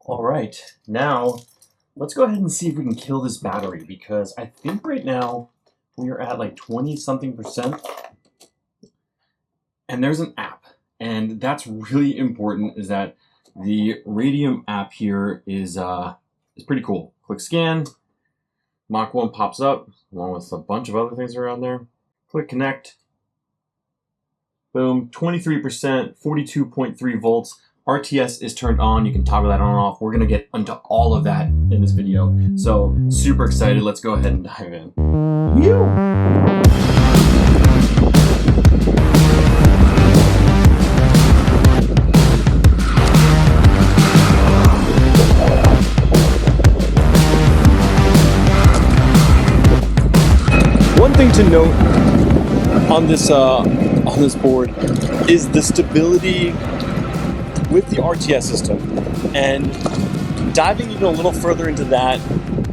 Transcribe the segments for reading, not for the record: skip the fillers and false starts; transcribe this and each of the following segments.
All right, now let's go ahead and see if we can kill this battery, because I think right now we are at like 20 something percent, and there's an app, and that's really important. Is that the Radium app here is pretty cool. Click scan, Mach 1 pops up along with a bunch of other things around there. Click connect. Boom, 23%, 42.3 volts. RTS is turned on. You can toggle that on and off. We're going to get into all of that in this video. So super excited. Let's go ahead and dive in. One thing to note on this board is the stability with the RTS system, and diving even a little further into that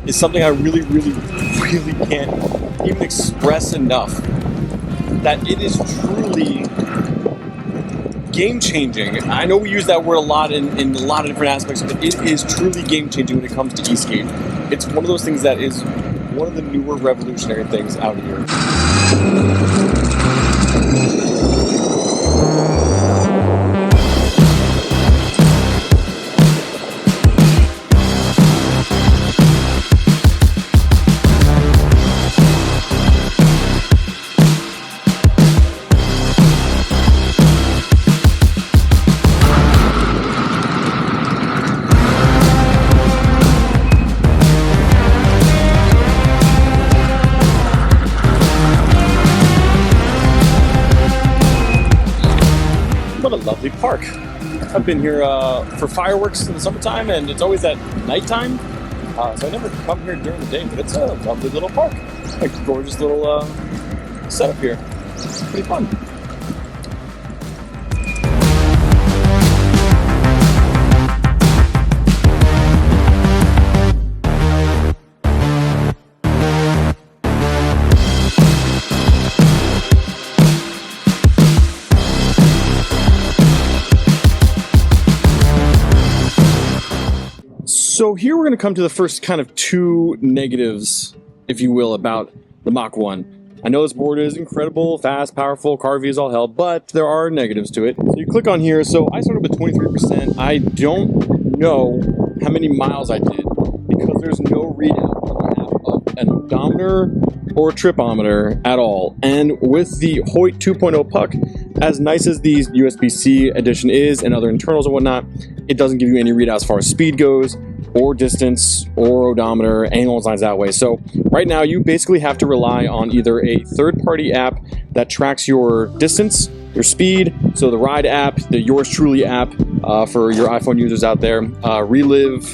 is something I really can't even express enough, that it is truly game-changing. I know we use that word a lot in a lot of different aspects, but it is truly game-changing when it comes to eskate. It's one of those things that is one of the newer revolutionary things out here. What a lovely park. I've been here for fireworks in the summertime, and it's always at nighttime, so I never come here during the day, but it's a lovely little park. A gorgeous little setup here. It's pretty fun. So here we're going to come to the first kind of two negatives, if you will, about the Mach 1. I know this board is incredible, fast, powerful, carvy as all hell, but there are negatives to it. So you click on here. So I started with 23%. I don't know how many miles I did because there's no readout of an odometer or tripometer at all. And with the Hoyt 2.0 puck, as nice as the USB-C edition is and other internals and whatnot, it doesn't give you any readout as far as speed goes, or distance, or odometer, anything along those lines that way. So right now you basically have to rely on either a third-party app that tracks your distance, your speed, so the Ride app, the Yours Truly app for your iPhone users out there, Relive,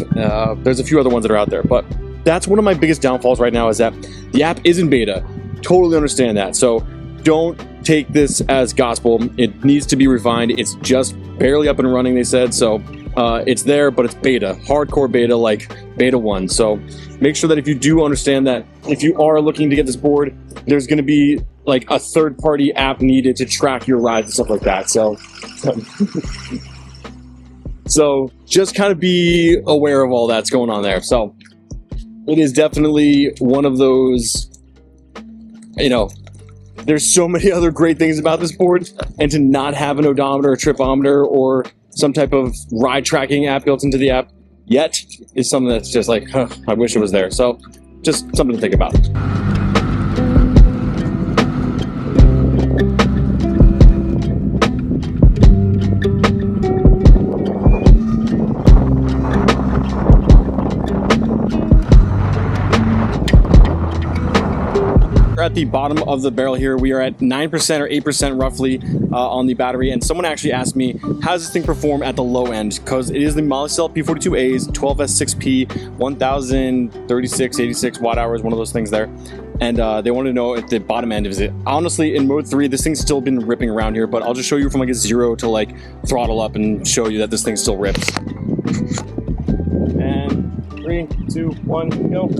there's a few other ones that are out there, but that's one of my biggest downfalls right now, is that the app is in beta. Totally understand that. So don't take this as gospel. It needs to be refined. It's just barely up and running, they said. So it's there, but it's beta, hardcore beta, like beta 1. So make sure that if you do understand that if you are looking to get this board, there's going to be like a third-party app needed to track your rides and stuff like that. So so just kind of be aware of all that's going on there. So it is definitely one of those, you know, there's so many other great things about this board, and to not have an odometer, a tripometer, or some type of ride tracking app built into the app yet is something that's just like, huh, I wish it was there. So just something to think about. We're at the bottom of the barrel here. We are at 9% or 8% roughly on the battery, and someone actually asked me, how does this thing perform at the low end? Because it is the Molicel P42As, 12S6P, 1036, 86 watt hours, one of those things there. And they wanted to know at the bottom end is it. Honestly, in mode 3, this thing's still been ripping around here, but I'll just show you from like a 0 to like throttle up and show you that this thing still rips. And 3, 2, 1, go.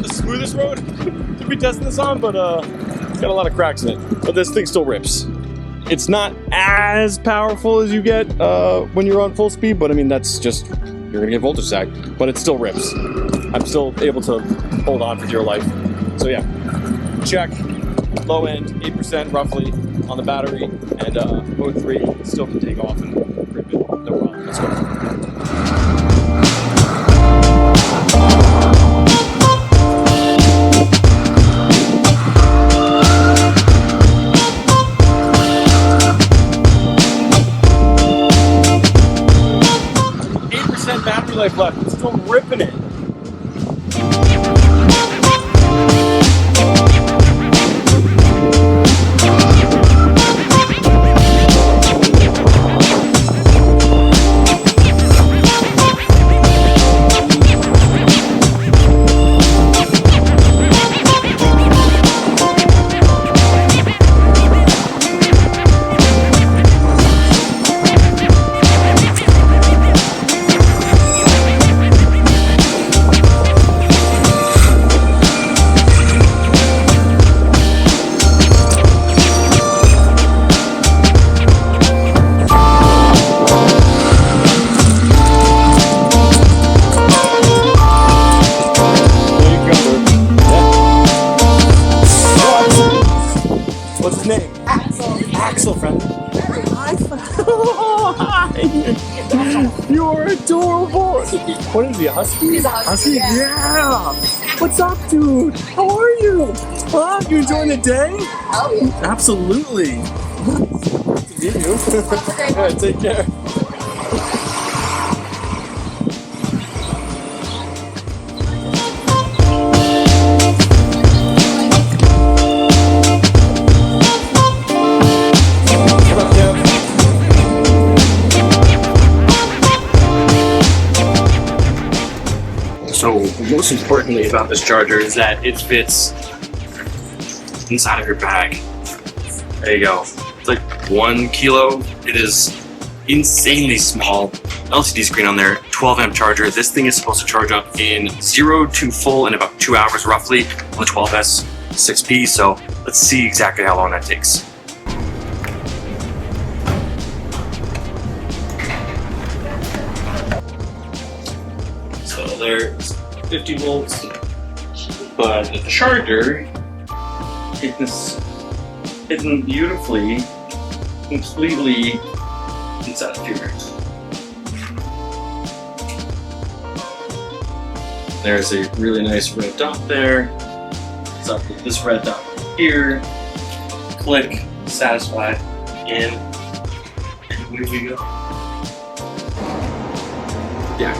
Smoothest road to be testing this on, but it's got a lot of cracks in it. But this thing still rips. it's not as powerful as you get when you're on full speed, but I mean, that's just, you're gonna get voltage sag, but it still rips. I'm still able to hold on for dear life. So yeah, check, low end, 8% roughly on the battery, and mode 3 still can take off and rip it, no problem. Let's go. 8% battery life left, it's still ripping it. What's his name? Axel. Axel, friend. Hi. Hi. You are adorable. What is he, a husky? He's a husky, Yeah. What's up, dude? How are you? Huh? You enjoying the day? Oh, yeah. Absolutely. Nice to meet you. Yeah, take care. So most importantly about this charger is that it fits inside of your bag. There you go. It's like 1 kilo. It is insanely small. LCD screen on there, 12 amp charger. This thing is supposed to charge up in 0 to full in about 2 hours roughly on the 12S 6P. So let's see exactly how long that takes. So there's 50 volts, but the charger is hidden beautifully, completely inside of here. There's a really nice red dot there. It's up with this red dot here. Click, satisfy, in, and away we go. Yeah.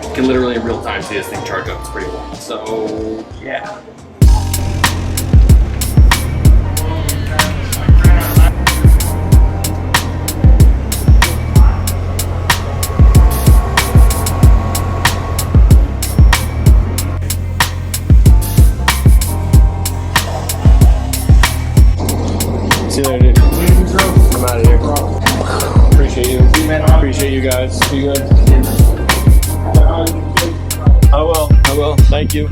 You can literally in real time see this thing charge up. It's pretty wild. So yeah. See you later, dude. I'm out of here. Appreciate you. Appreciate you guys. You good? I will. Thank you.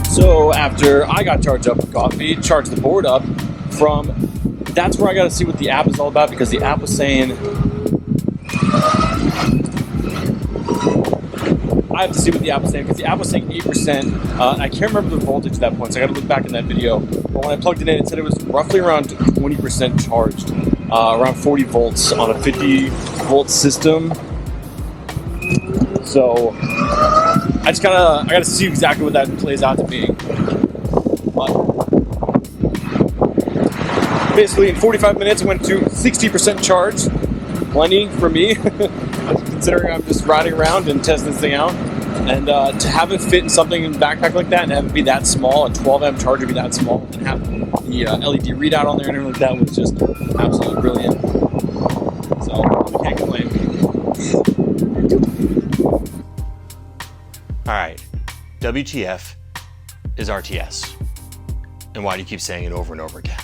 So after I got charged up with coffee, charged the board up from, that's where I got to see what the app is all about, because the app was saying, I have to see what the app was saying, because the app was saying 8%. I can't remember the voltage at that point, so I got to look back in that video. But when I plugged it in, it said it was roughly around 20% charged, around 40 volts on a 50 volt system. So I gotta see exactly what that plays out to be. But basically in 45 minutes, it went to 60% charge. Plenty for me, considering I'm just riding around and testing this thing out. And to have it fit in something in a backpack like that and have it be that small, a 12 amp charger be that small, and have the LED readout on there and everything like that was just absolutely brilliant. So I can't complain. Alright, WTF is RTS? And why do you keep saying it over and over again?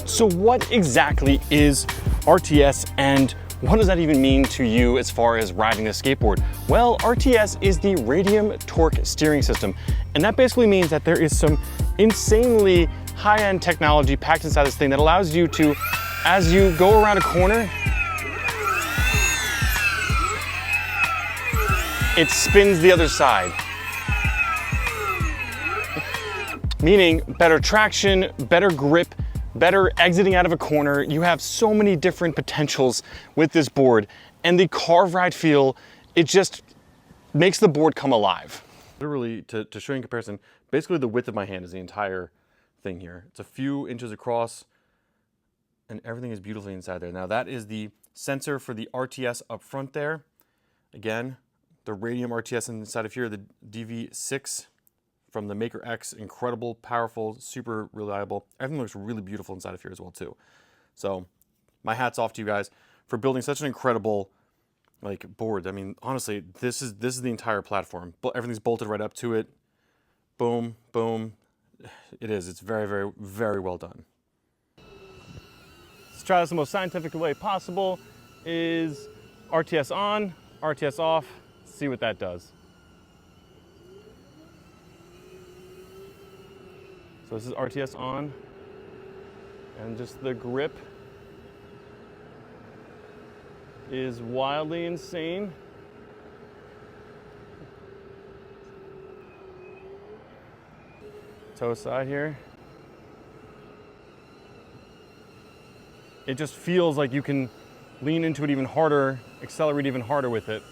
So what exactly is RTS, and what does that even mean to you as far as riding a skateboard? Well, RTS is the Radium Torque Steering System, and that basically means that there is some insanely high-end technology packed inside this thing that allows you to, as you go around a corner, it spins the other side. Meaning better traction, better grip, better exiting out of a corner. You have so many different potentials with this board, and the carve ride feel, it just makes the board come alive. Literally, to show you in comparison, basically the width of my hand is the entire thing here. It's a few inches across, and everything is beautifully inside there. Now that is the sensor for the RTS up front there. Again, the Radium RTS inside of here, the DV6 from the Maker X, incredible, powerful, super reliable. Everything looks really beautiful inside of here as well too. So my hat's off to you guys for building such an incredible board. I mean, honestly, this is the entire platform. But everything's bolted right up to it. Boom, boom. It is. It's very, very, very well done. Let's try this the most scientific way possible. Is RTS on, RTS off. See what that does. So this is RTS on, and just the grip is wildly insane. Toe side here. It just feels like you can lean into it even harder, accelerate even harder with it.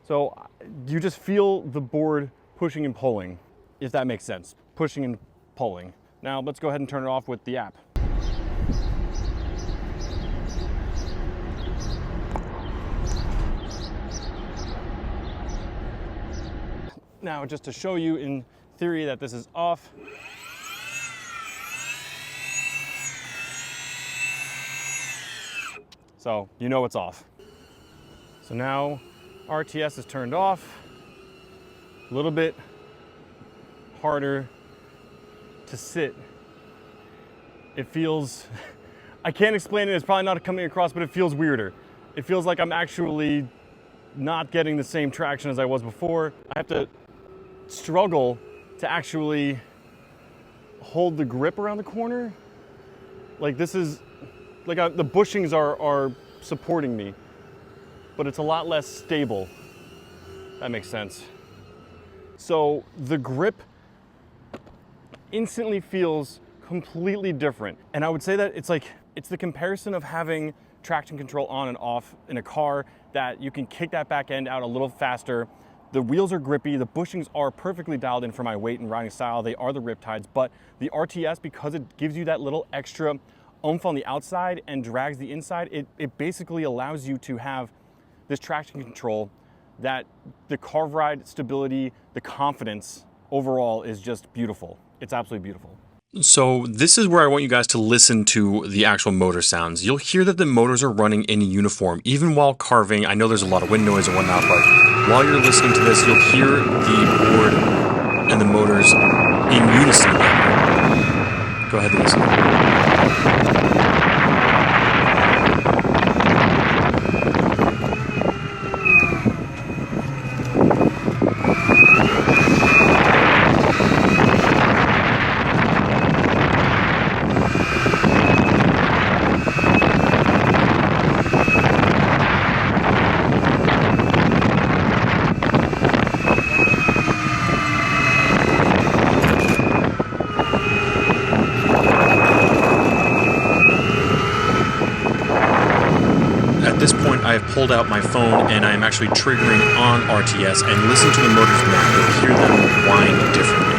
So you just feel the board pushing and pulling, if that makes sense. Pushing and pulling. Now let's go ahead and turn it off with the app. Now just to show you in theory that this is off. So you know it's off. So now RTS is turned off. A little bit harder to sit. It feels, I can't explain it, it's probably not coming across, but it feels weirder. It feels like I'm actually not getting the same traction as I was before. I have to struggle to actually hold the grip around the corner. Like this is, like the bushings are supporting me, but it's a lot less stable. That makes sense. So the grip instantly feels completely different. And I would say that it's the comparison of having traction control on and off in a car, that you can kick that back end out a little faster. The wheels are grippy, the bushings are perfectly dialed in for my weight and riding style. They are the Riptides, but the RTS, because it gives you that little extra oomph on the outside and drags the inside, it basically allows you to have this traction control that the carve ride stability, the confidence overall is just beautiful. It's absolutely beautiful. So this is where I want you guys to listen to the actual motor sounds. You'll hear that the motors are running in uniform, even while carving. I know there's a lot of wind noise and whatnot, but while you're listening to this, you'll hear the board and the motors in unison. Go ahead and listen. At this point, I have pulled out my phone and I am actually triggering on RTS, and listen to the motors now. You'll hear them whine differently.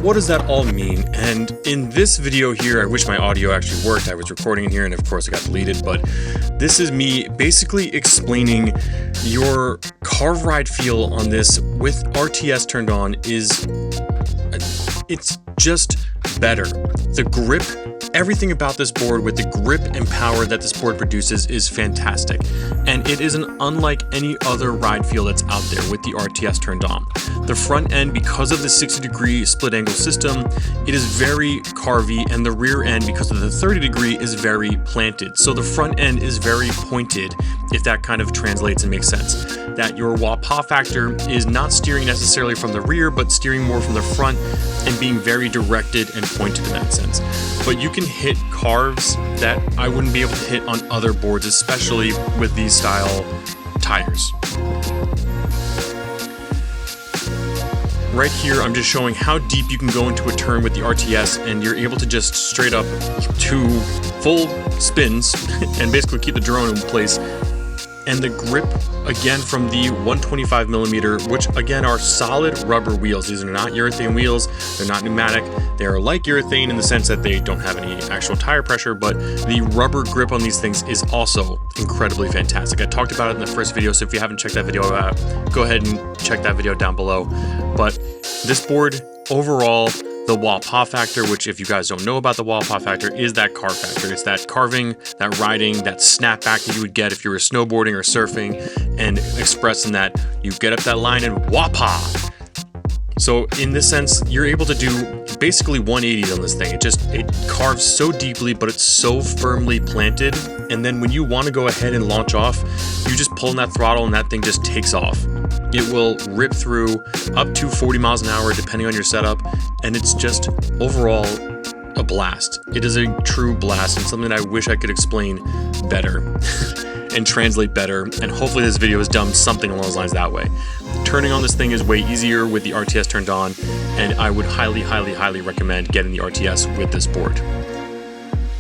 what does that all mean? And in this video here, I wish my audio actually worked. I was recording in here and of course it got deleted, but this is me basically explaining your carve ride feel on this with RTS turned on it's just better. The grip, everything about this board with the grip and power that this board produces is fantastic. And it is unlike any other ride feel that's out there with the RTS turned on. The front end, because of the 60-degree split angle system, it is very carvy, and the rear end, because of the 30-degree, is very planted. So the front end is very pointed, if that kind of translates and makes sense. That your wah-pah factor is not steering necessarily from the rear, but steering more from the front and being very directed and pointed in that sense. But you can hit carves that I wouldn't be able to hit on other boards, especially with these style tires. Right here, I'm just showing how deep you can go into a turn with the RTS, and you're able to just straight up do full spins and basically keep the drone in place. And the grip, again, from the 125mm, which again are solid rubber wheels. These are not urethane wheels, they're not pneumatic. They are like urethane in the sense that they don't have any actual tire pressure, but the rubber grip on these things is also incredibly fantastic. I talked about it in the first video, so if you haven't checked that video out, go ahead and check that video down below. But this board, overall, the wah-pah factor, which if you guys don't know about the wah-pah factor, is that carve factor. It's that carving, that riding, that snapback that you would get if you were snowboarding or surfing, and expressing that you get up that line and wah-pah. So in this sense, you're able to do basically 180s on this thing. It carves so deeply, but it's so firmly planted. And then when you want to go ahead and launch off, you just pull on that throttle and that thing just takes off. It will rip through up to 40 miles an hour depending on your setup, and it's just overall a blast. It is a true blast, and something I wish I could explain better and translate better, and hopefully this video has done something along those lines that way. Turning on this thing is way easier with the RTS turned on, and I would highly, highly, highly recommend getting the RTS with this board.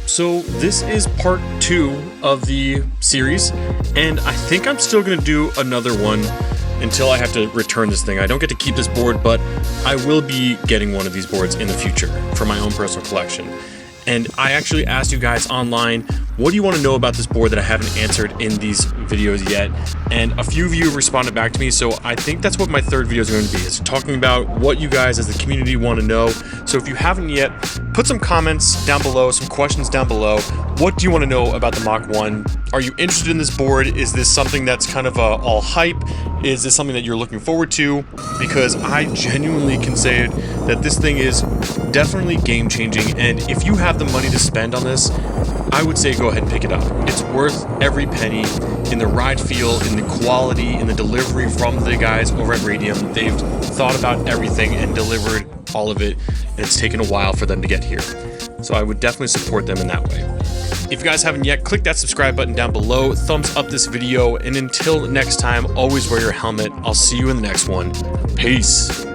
So this is part 2 of the series, and I think I'm still going to do another one until I have to return this thing. I don't get to keep this board, but I will be getting one of these boards in the future for my own personal collection. And I actually asked you guys online, what do you want to know about this board that I haven't answered in these videos yet? And a few of you responded back to me, so I think that's what my third video is going to be, is talking about what you guys as the community want to know. So if you haven't yet, put some comments down below, some questions down below. What do you want to know about the Mach One? Are you interested in this board? Is this something that's kind of all hype? Is this something that you're looking forward to? Because I genuinely can say that this thing is definitely game changing, and if you have the money to spend on this, I would say go ahead and pick it up. It's worth every penny in the ride feel, in the quality, in the delivery from the guys over at Radium. They've thought about everything and delivered all of it, and it's taken a while for them to get here. So I would definitely support them in that way. If you guys haven't yet, click that subscribe button down below, thumbs up this video, and until next time, always wear your helmet. I'll see you in the next one. Peace.